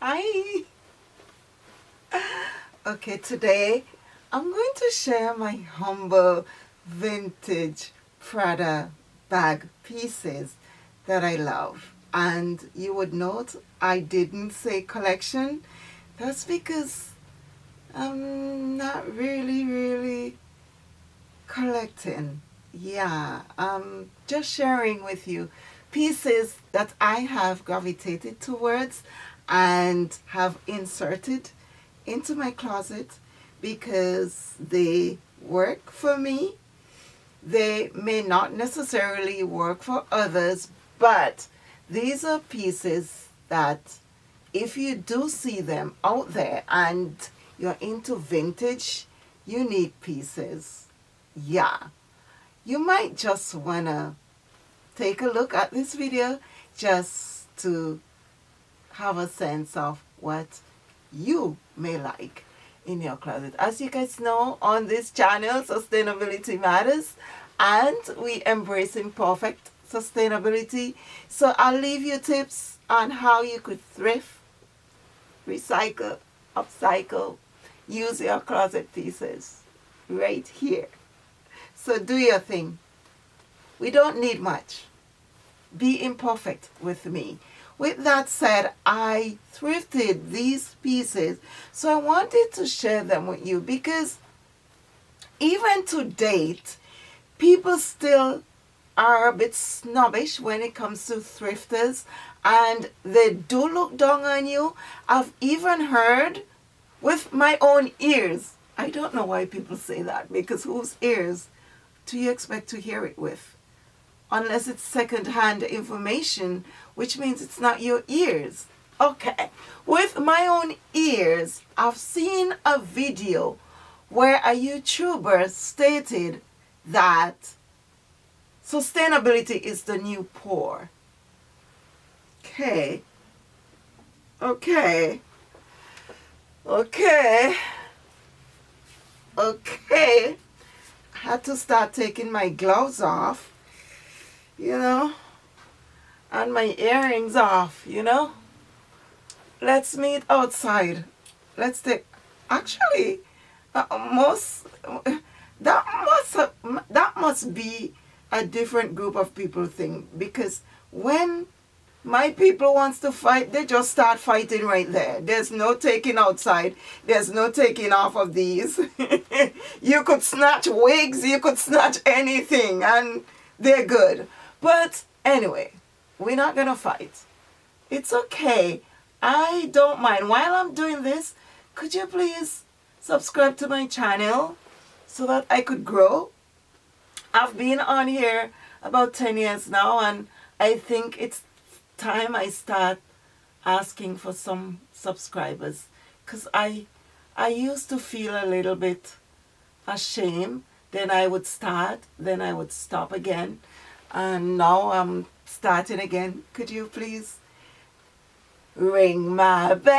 Hi. Okay, today I'm going to share my humble vintage Prada bag pieces that I love. And you would note I didn't say collection. That's because I'm not really collecting. Yeah, just sharing with you pieces that I have gravitated towards and have inserted into my closet because they work for me. They may not necessarily work for others, but these are pieces that if you do see them out there and you're into vintage, unique pieces, yeah, you might just want to take a look at this video just to have a sense of what you may like in your closet. As you guys know, on this channel, Sustainability Matters, and we embrace imperfect sustainability. So I'll leave you tips on how you could thrift, recycle, upcycle, use your closet pieces right here. So do your thing. We don't need much. Be imperfect with me. With that said, I thrifted these pieces, so I wanted to share them with you because even to date, people still are a bit snobbish when it comes to thrifters, and they do look down on you. I've even heard with my own ears. I don't know why people say that, because whose ears do you expect to hear it with? Unless it's second-hand information, which means it's not your ears. Okay, with my own ears, I've seen a video where a YouTuber stated that sustainability is the new poor. Okay. I had to start taking my gloves off, and my earrings off, Let's meet outside. Let's take, actually, that must be a different group of people thing, because when my people wants to fight, they just start fighting right there. There's no taking outside. There's no taking off of these. You could snatch wigs, you could snatch anything, and they're good. But anyway, we're not going to fight. It's okay. I don't mind. While I'm doing this, could you please subscribe to my channel so that I could grow? I've been on here about 10 years now, and I think it's time I start asking for some subscribers, because I used to feel a little bit ashamed. Then I would start, then I would stop again, and now I'm starting again. Could you please ring my bell,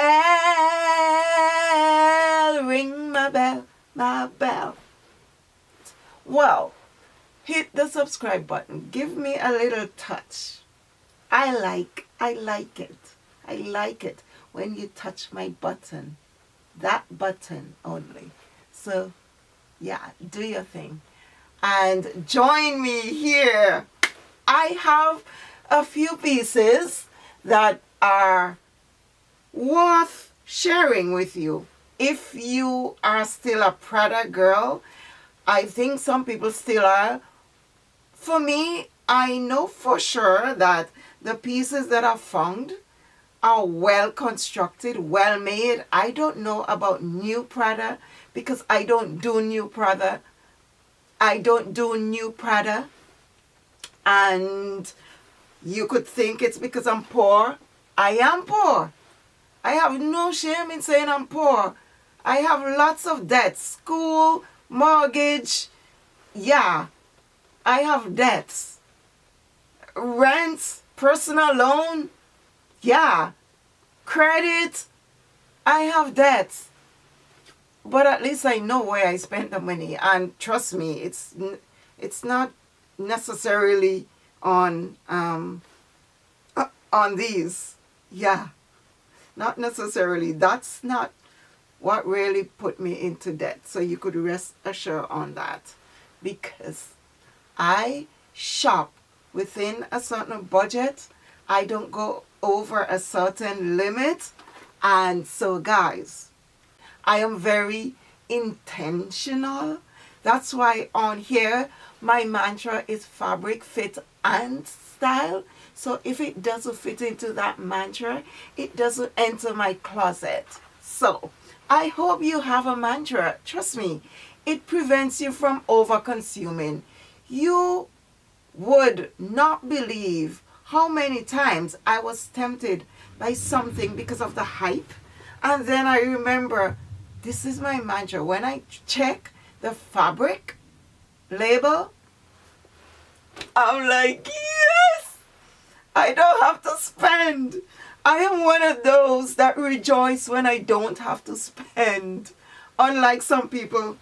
ring my bell, my bell. Well, hit the subscribe button. Give me a little touch. I like it. I like it when you touch my button. That button only. So, yeah, do your thing. And join me here. I have a few pieces that are worth sharing with you. If you are still a Prada girl, I think some people still are. For me, I know for sure that the pieces that are found are well constructed, well made. I don't know about new Prada because I don't do new Prada. And you could think it's because I'm poor. I am poor. I have no shame in saying I'm poor. I have lots of debts. School, mortgage, yeah. I have debts. Rent, personal loan, yeah. Credit, I have debts. But at least I know where I spent the money. And trust me, it's not necessarily on these. Yeah. Not necessarily. That's not what really put me into debt. So you could rest assured on that. Because I shop within a certain budget. I don't go over a certain limit. And so guys, I am very intentional. That's why on here my mantra is fabric, fit, and style. So if it doesn't fit into that mantra, it doesn't enter my closet. So I hope you have a mantra. Trust me, it prevents you from over consuming. You would not believe how many times I was tempted by something because of the hype. And then I remember, this is my mantra. When I check the fabric label, I'm like, yes, I don't have to spend. I am one of those that rejoice when I don't have to spend. Unlike some people,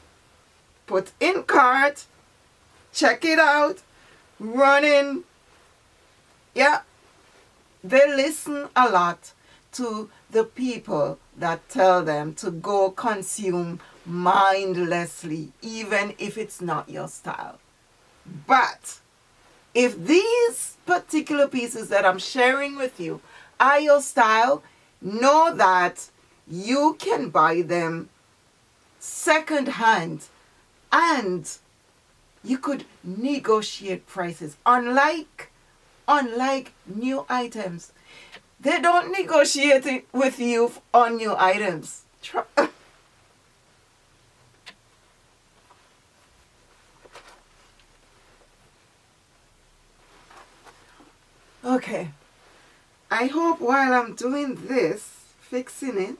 put in cart, check it out, run in. Yeah, they listen a lot to the people that tell them to go consume mindlessly, even if it's not your style. But if these particular pieces that I'm sharing with you are your style, know that you can buy them second hand and you could negotiate prices. Unlike new items, they don't negotiate it with you on new items. Okay, I hope while I'm doing this, fixing it,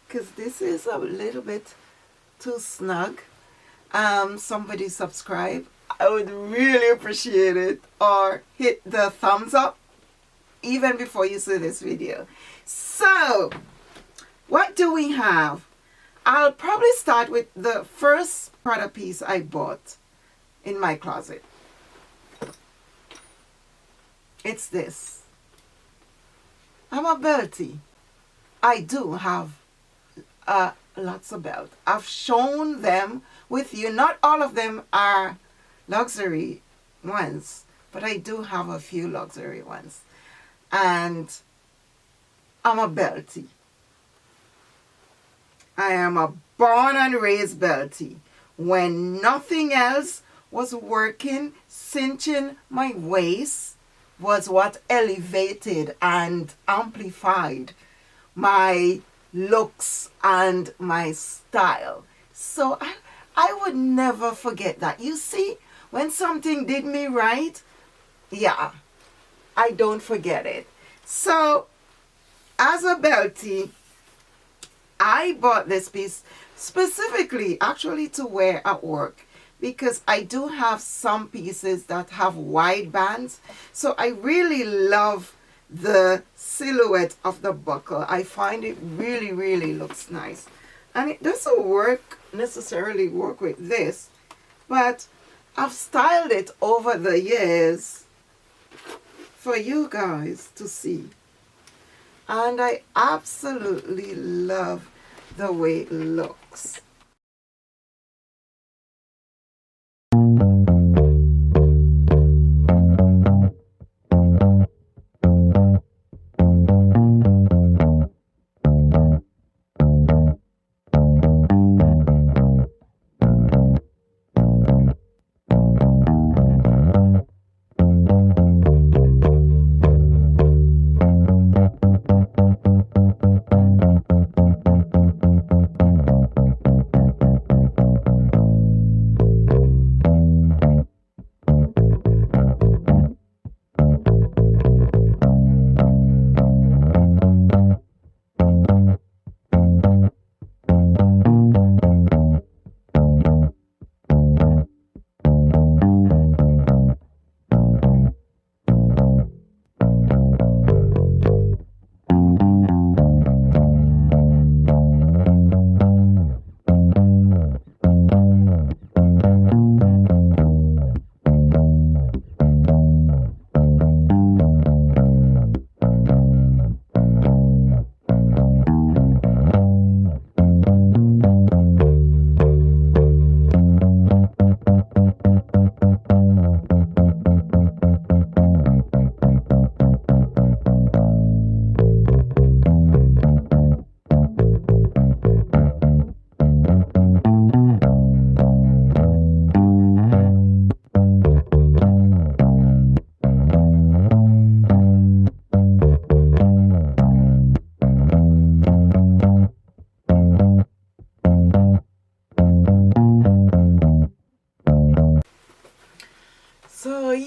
because this is a little bit too snug, somebody subscribe. I would really appreciate it. Or hit the thumbs up even before you see this video. So, what do we have? I'll probably start with the first Prada piece I bought in my closet. It's this. I'm a beltie. I do have lots of belts. I've shown them with you. Not all of them are luxury ones, but I do have a few luxury ones. And I'm a beltie. I am a born and raised beltie. When nothing else was working, cinching my waist was what elevated and amplified my looks and my style. So I would never forget that. You see, when something did me right, yeah, I don't forget it. So, as a beltie, I bought this piece specifically actually to wear at work, because I do have some pieces that have wide bands. So I really love the silhouette of the buckle. I find it really, really looks nice. And it doesn't necessarily work with this, but I've styled it over the years for you guys to see. And I absolutely love the way it looks.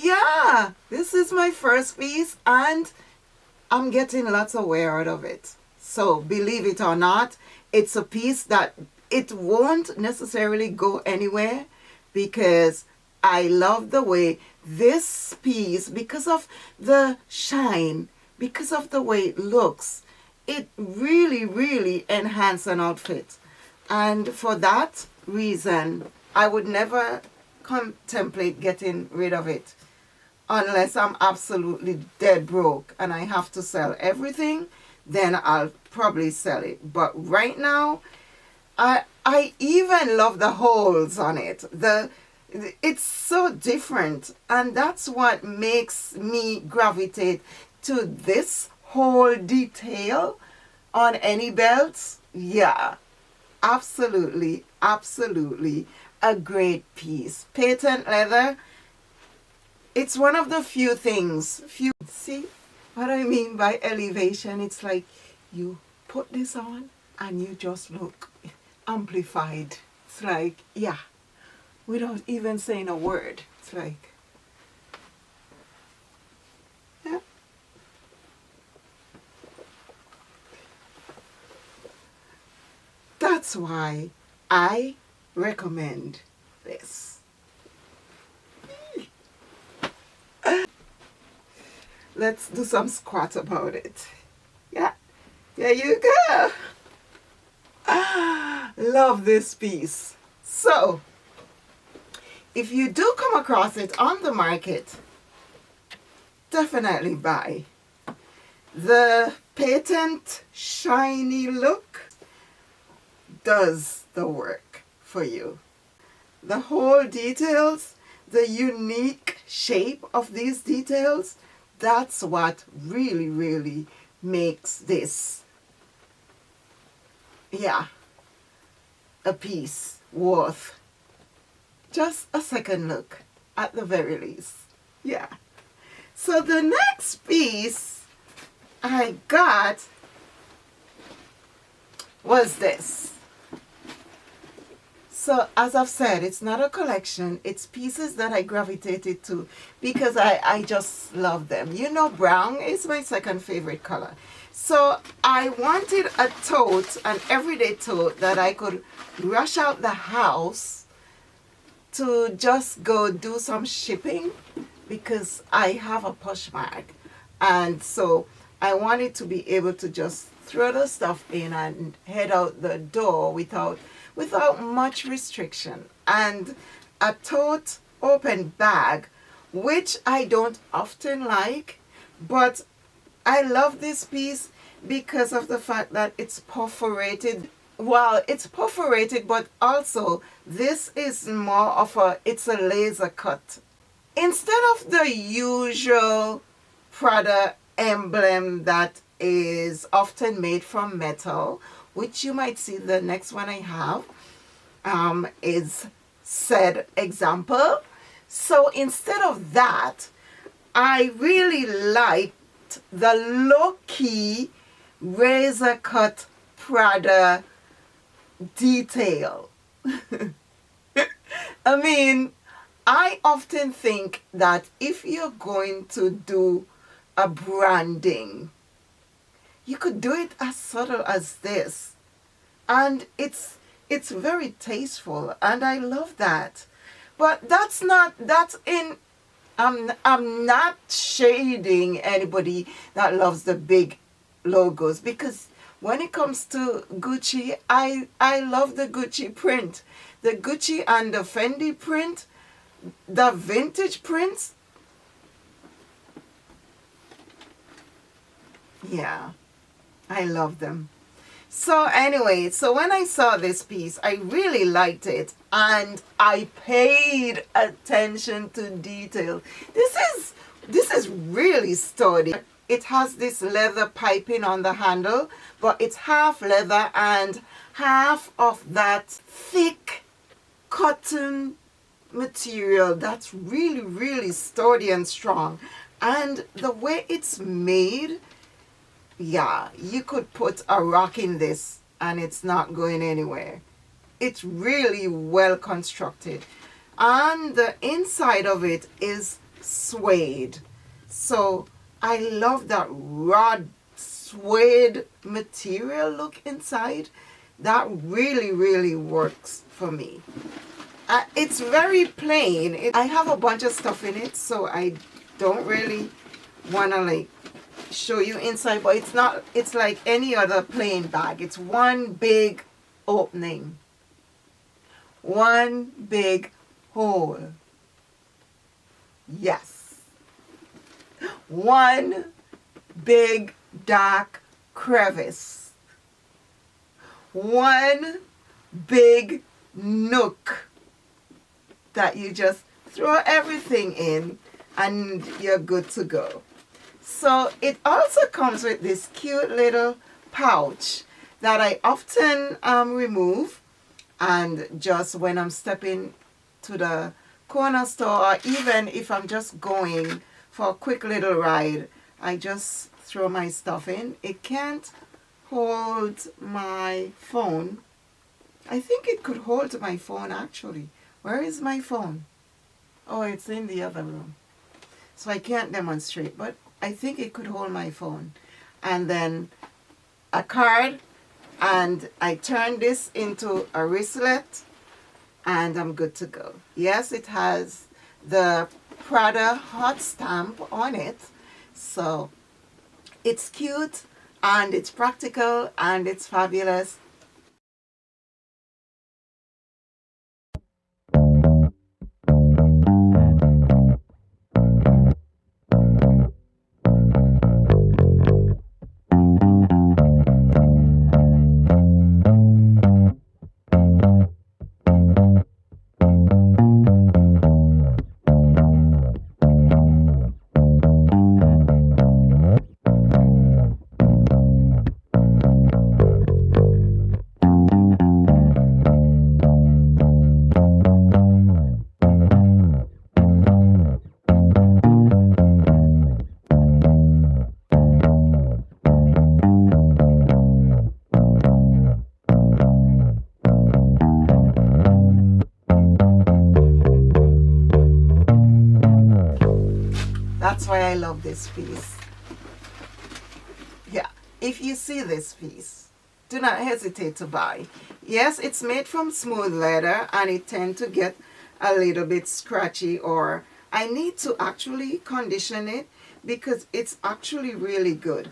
yeah, this is my first piece and I'm getting lots of wear out of it. So believe it or not, it's a piece that it won't necessarily go anywhere because I love the way this piece, because of the shine, because of the way it looks, it really, really enhances an outfit. And for that reason, I would never contemplate getting rid of it unless I'm absolutely dead broke and I have to sell everything, then I'll probably sell it. But right now, I even love the holes on it. It's so different, and that's what makes me gravitate to this whole detail on any belts. Yeah, absolutely, absolutely a great piece. Patent leather, it's one of the few things, see what I mean by elevation? It's like you put this on and you just look amplified. It's like, yeah, without even saying a word. It's like, yeah. That's why I recommend this. Let's do some squat about it. Yeah, there you go. Love this piece. So, if you do come across it on the market, definitely buy. The patent shiny look does the work for you. The whole details, the unique shape of these details, that's what really, really makes this, yeah, a piece worth just a second look at the very least. Yeah. So the next piece I got was this. So as I've said, it's not a collection. It's pieces that I gravitated to because I just love them. You know, brown is my second favorite color. So I wanted a tote, an everyday tote that I could rush out the house to just go do some shipping because I have a push bag. And so I wanted to be able to just throw the stuff in and head out the door without much restriction. And a tote open bag, which I don't often like, but I love this piece because of the fact that it's perforated. Well, it's perforated, but also this is more of it's a laser cut. Instead of the usual Prada emblem that is often made from metal, which you might see the next one I have, is said example. So instead of that, I really liked the low-key razor cut Prada detail. I mean, I often think that if you're going to do a branding, you could do it as subtle as this, and it's very tasteful, and I love that. But I'm not shading anybody that loves the big logos, because when it comes to Gucci, I love the Gucci print, the Gucci and the Fendi print, the vintage prints. Yeah, I love them. So anyway, so when I saw this piece, I really liked it, and I paid attention to detail. This is really sturdy. It has this leather piping on the handle, but it's half leather and half of that thick cotton material that's really, really sturdy and strong. And the way it's made, yeah, you could put a rock in this and it's not going anywhere. It's really well constructed. And the inside of it is suede. So I love that raw suede material look inside. That really, really works for me. It's very plain. I have a bunch of stuff in it, so I don't really want to like show you inside, but it's not, it's like any other plain bag. It's one big opening, one big hole. Yes. One big dark crevice. One big nook that you just throw everything in and you're good to go. So it also comes with this cute little pouch that I often remove, and just when I'm stepping to the corner store, or even if I'm just going for a quick little ride, I just throw my stuff in. It can't hold my phone. I think it could hold my phone actually. Where is my phone? Oh, it's in the other room. So I can't demonstrate, but I think it could hold my phone. And then a card, and I turn this into a wristlet, and I'm good to go. Yes, it has the PRADA hot stamp on it. So it's cute, and it's practical, and it's fabulous. That's why I love this piece. Yeah, if you see this piece, do not hesitate to buy. Yes, it's made from smooth leather, and it tends to get a little bit scratchy, or I need to actually condition it because it's actually really good.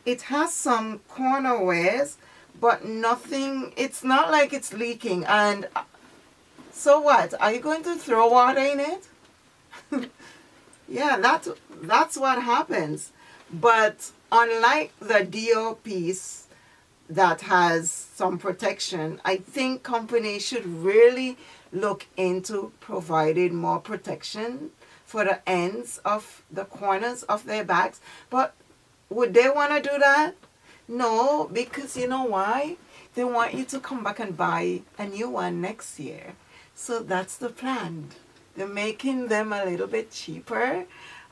It has some corner wears, but nothing, it's not like it's leaking. And so what? Are you going to throw water in it? Yeah, that's what happens. But unlike the DO piece that has some protection, I think companies should really look into providing more protection for the ends of the corners of their bags. But would they want to do that? No, because you know why? They want you to come back and buy a new one next year. So that's the plan. They're making them a little bit cheaper,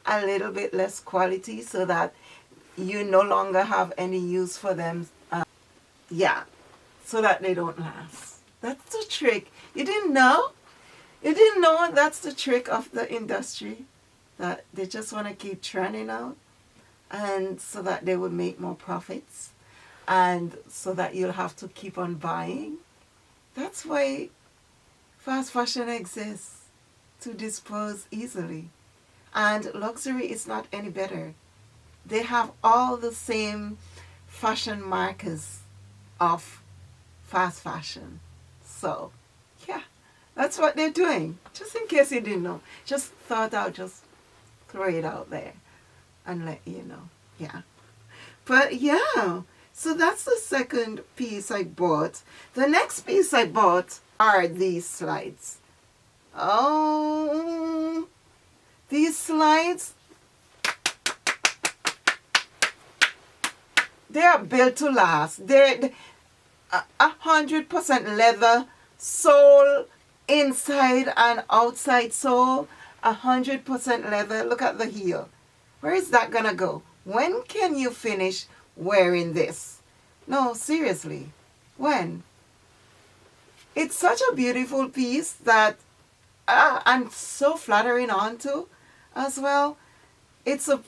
a little bit less quality, so that you no longer have any use for them. Yeah, so that they don't last. That's the trick. You didn't know? You didn't know that's the trick of the industry? That they just want to keep churning out, and so that they would make more profits, and so that you'll have to keep on buying. That's why fast fashion exists, to dispose easily. And luxury is not any better. They have all the same fashion markers of fast fashion. So, yeah, that's what they're doing. Just in case you didn't know. Just thought I'll just throw it out there and let you know. Yeah. But yeah, so that's the second piece I bought. The next piece I bought are these slides. Oh, these slides, they are built to last. They're 100% leather, sole, inside and outside sole, 100% leather. Look at the heel. Where is that gonna go? When can you finish wearing this? No, seriously, when? It's such a beautiful piece that I'm so flattering onto. as well, it's a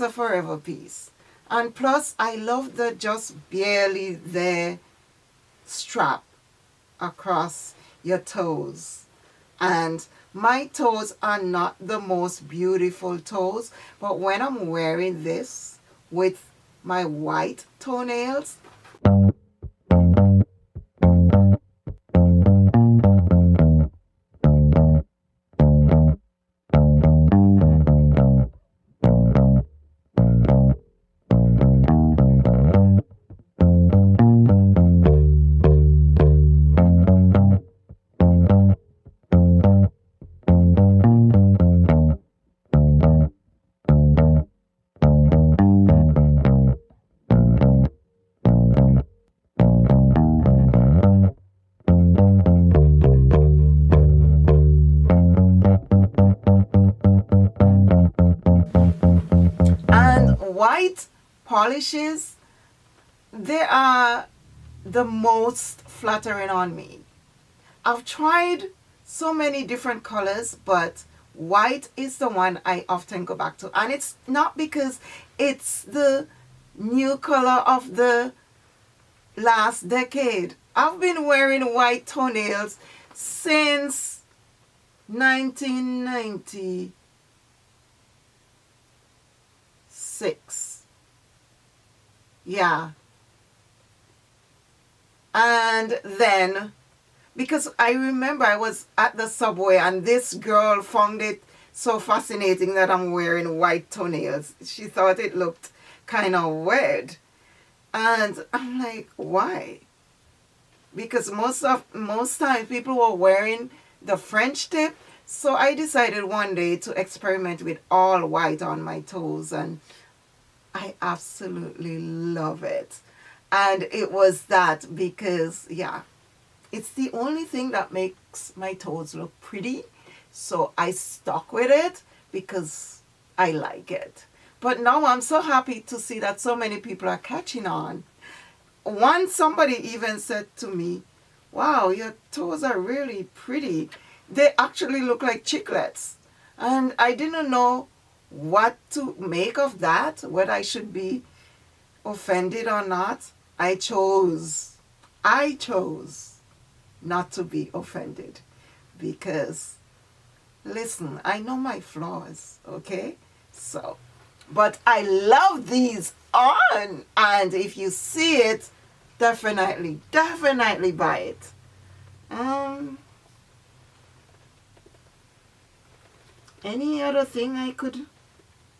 forever piece. And plus, I love the just barely there strap across your toes. And my toes are not the most beautiful toes, but when I'm wearing this with my white toenails, and white polishes, they are the most flattering on me. I've tried so many different colors, but white is the one I often go back to. And it's not because it's the new color of the last decade. I've been wearing white toenails since 1996. Yeah. And then, because I remember I was at the subway and this girl found it so fascinating that I'm wearing white toenails. She thought it looked kind of weird. And I'm like, why? Because most times people were wearing the French tip. So I decided one day to experiment with all white on my toes, and I absolutely love it. And it was that because, yeah, it's the only thing that makes my toes look pretty. So I stuck with it because I like it. But now I'm so happy to see that so many people are catching on. Once somebody even said to me, wow, your toes are really pretty. They actually look like chiclets. And I didn't know what to make of that, whether I should be offended or not. I chose not to be offended because, listen, I know my flaws, okay? So, but I love these on, and if you see it, definitely buy it. Any other thing I could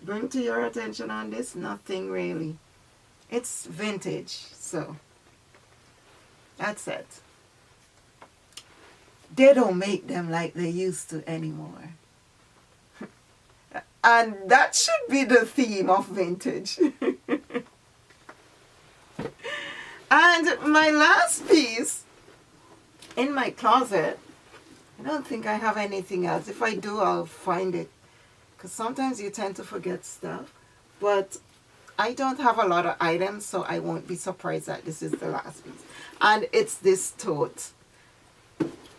bring to your attention on this? Nothing really. It's vintage, so that's it. They don't make them like they used to anymore. And that should be the theme of vintage. And my last piece in my closet, I don't think I have anything else. If I do, I'll find it. Because sometimes you tend to forget stuff. But I don't have a lot of items, so I won't be surprised that this is the last piece. And it's this tote.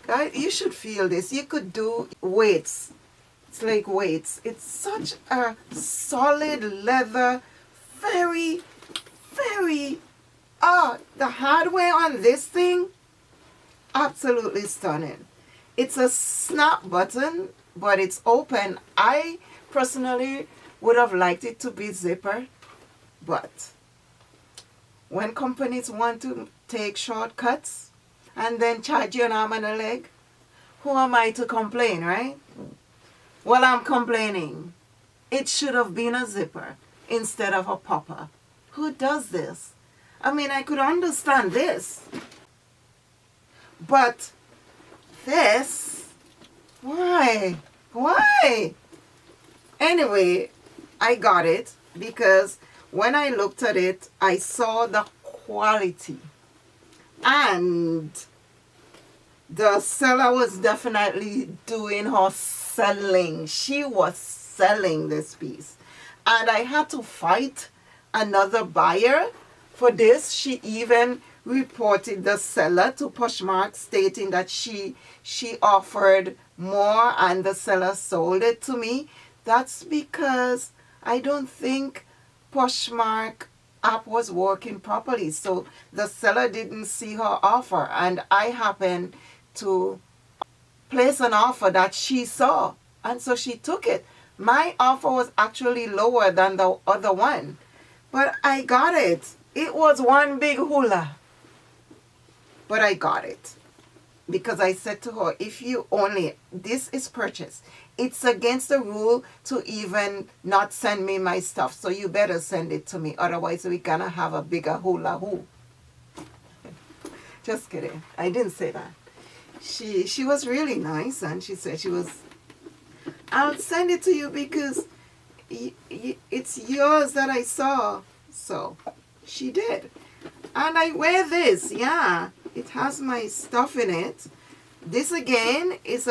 Guys, you should feel this. You could do weights. It's like weights. It's such a solid leather, very, very, the hardware on this thing, absolutely stunning. It's a snap button, but it's open. I personally would have liked it to be zipper, but when companies want to take shortcuts and then charge you an arm and a leg, who am I to complain, right? Well, I'm complaining. It should have been a zipper instead of a popper. Who does this? I mean, I could understand this. But this, why? Why? Anyway, I got it because when I looked at it, I saw the quality. And the seller was definitely doing her selling. She was selling this piece. And I had to fight another buyer for this. She even reported the seller to Poshmark, stating that she offered more and the seller sold it to me. That's because I don't think Poshmark app was working properly. So the seller didn't see her offer, and I happened to place an offer that she saw, and so she took it. My offer was actually lower than the other one, but I got it. It was one big hula, but I got it because I said to her, if you only, this is purchase. It's against the rule to even not send me my stuff, so you better send it to me, otherwise we're gonna have a bigger hula hoop. Just kidding. I didn't say that. She was really nice, and she said I'll send it to you because it's yours that I saw. So she did. And I wear this, yeah. It has my stuff in it. This again is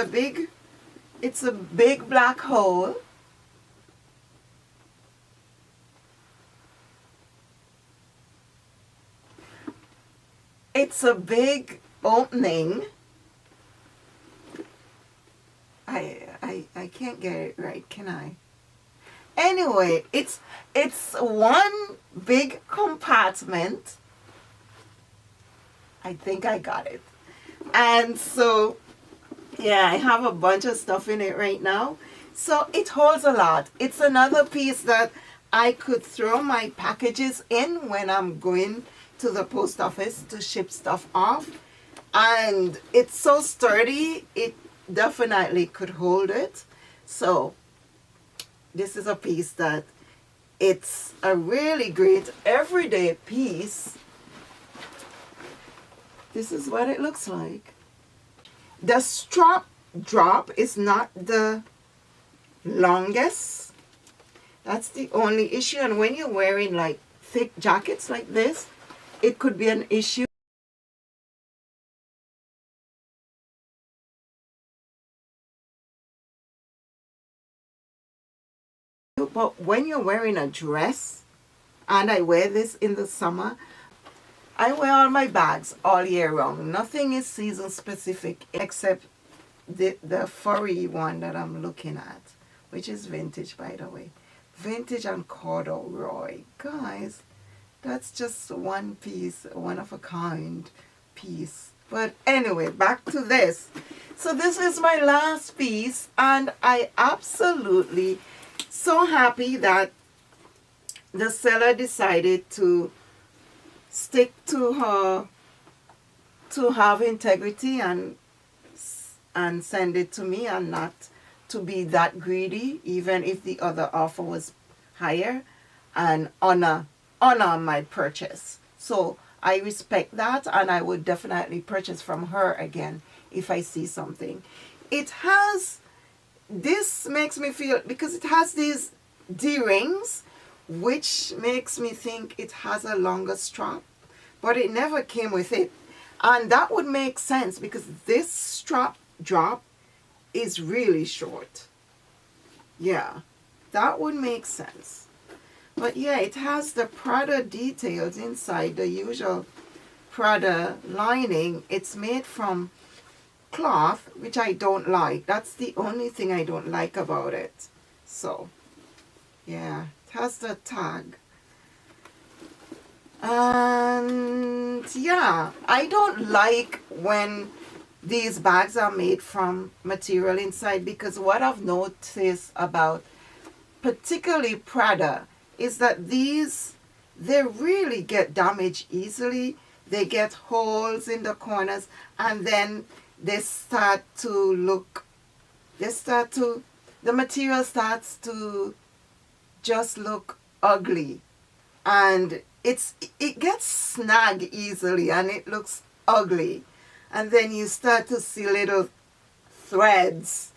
it's a big black hole. It's a big opening. I can't get it right, can I? Anyway, it's one big compartment. I think I got it. And so, yeah, I have a bunch of stuff in it right now. So it holds a lot. It's another piece that I could throw my packages in when I'm going to the post office to ship stuff off. And it's so sturdy, it definitely could hold it. So this is a piece that it's a really great everyday piece. This is what it looks like. The strap drop is not the longest. That's the only issue. And when you're wearing like thick jackets like this, it could be an issue. But when you're wearing a dress, and I wear this in the summer, I wear all my bags all year round. Nothing is season specific except the furry one that I'm looking at, which is vintage, by the way. Vintage and corduroy. Guys, that's just one piece, one of a kind piece. But anyway, back to this. So this is my last piece, and I absolutely so happy that the seller decided to stick to her, to have integrity and send it to me, and not to be that greedy, even if the other offer was higher, and honor my purchase. So I respect that, and I would definitely purchase from her again if I see something. It has, this makes me feel, because it has these D-rings, which makes me think it has a longer strap, but it never came with it. And that would make sense because this strap drop is really short. Yeah, that would make sense. But yeah, it has the Prada details inside, the usual Prada lining. It's made from cloth, which I don't like. That's the only thing I don't like about it. So yeah, it has the tag. And yeah, I don't like when these bags are made from material inside, because what I've noticed about particularly Prada is that these, they really get damaged easily. They get holes in the corners, and then they start to look, the material starts to just look ugly, and it gets snagged easily, and it looks ugly. And then you start to see little threads,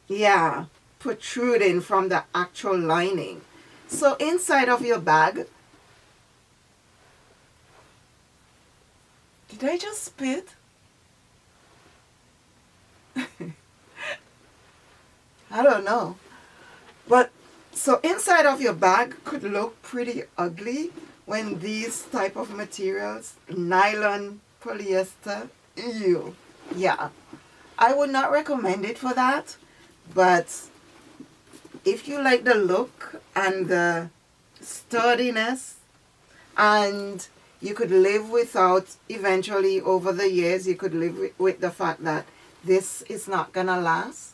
yeah, protruding from the actual lining. So inside of your bag, did I just spit? I don't know. But so inside of your bag could look pretty ugly when these type of materials, nylon, polyester, ew. Yeah, I would not recommend it for that, but if you like the look and the sturdiness, and you could live without, eventually over the years, you could live with the fact that this is not gonna last.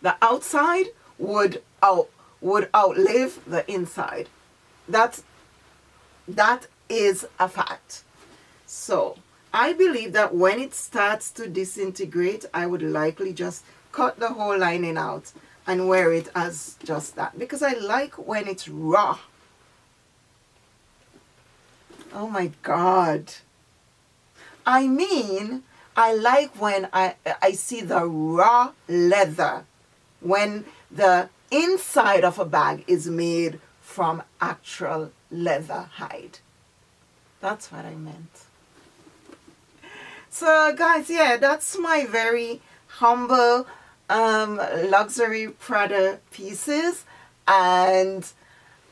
The outside would outlive the inside. That is a fact. So I believe that when it starts to disintegrate, I would likely just cut the whole lining out and wear it as just that, because I like when it's raw. Oh my God. I mean, I like when I see the raw leather, when the inside of a bag is made from actual leather hide. That's what I meant. So guys, yeah, that's my very humble luxury Prada pieces. And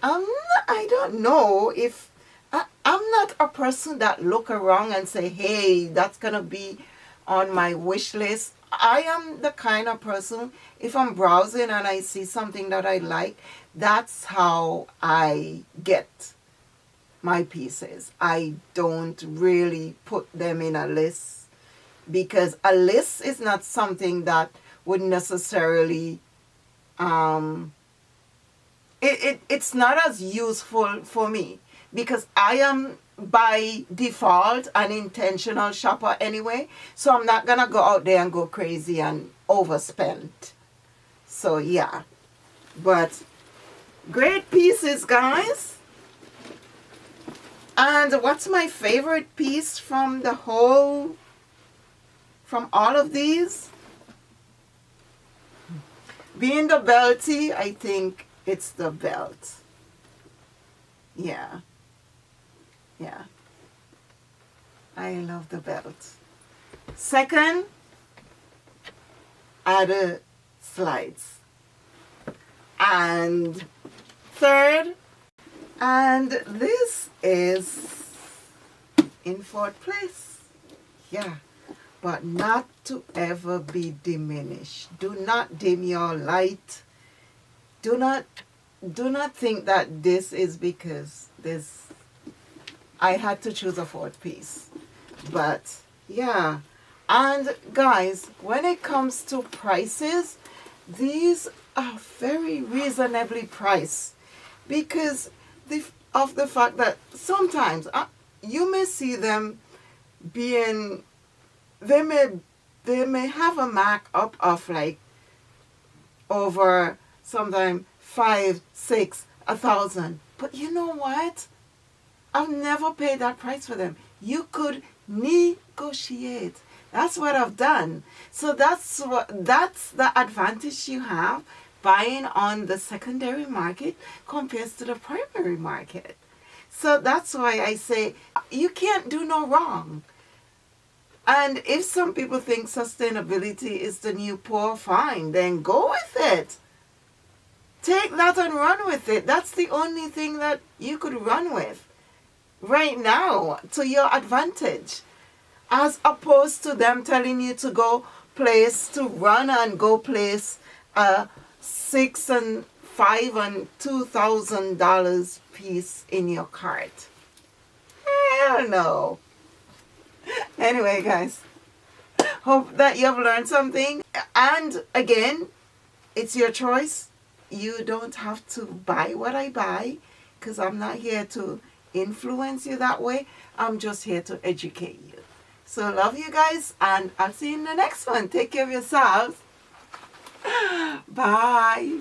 I don't know if I'm not a person that look around and say, hey, that's gonna be on my wish list. I am the kind of person, if I'm browsing and I see something that I like, that's how I get my pieces. I don't really put them in a list, because a list is not something that would necessarily it's not as useful for me, because I am by default an intentional shopper anyway, so I'm not gonna go out there and go crazy and overspend. So yeah, but great pieces, guys. And what's my favorite piece from all of these? Being the belty, I think it's the belt. Yeah. Yeah. I love the belt. Second are the slides. And third, and this is in fourth place. Yeah. But not to ever be diminished. Do not dim your light. Do not think that this is because I had to choose a fourth piece. But yeah. And guys, when it comes to prices, these are very reasonably priced, because of the fact that sometimes you may see them being, they may have a markup of like over sometimes 5, 6, 1,000. But you know what? I've never paid that price for them. You could negotiate. That's what I've done. So that's the advantage you have buying on the secondary market compared to the primary market. So that's why I say you can't do no wrong. And if some people think sustainability is the new poor, fine, then go with it. Take that and run with it. That's the only thing that you could run with right now to your advantage, as opposed to them telling you to go place, to run and go place a $6,000 and $5,000 and $2,000 piece in your cart. Hell no. Anyway, guys, hope that you have learned something. And again, it's your choice. You don't have to buy what I buy, because I'm not here to influence you that way. I'm just here to educate you. So love you guys, and I'll see you in the next one. Take care of yourselves. Bye.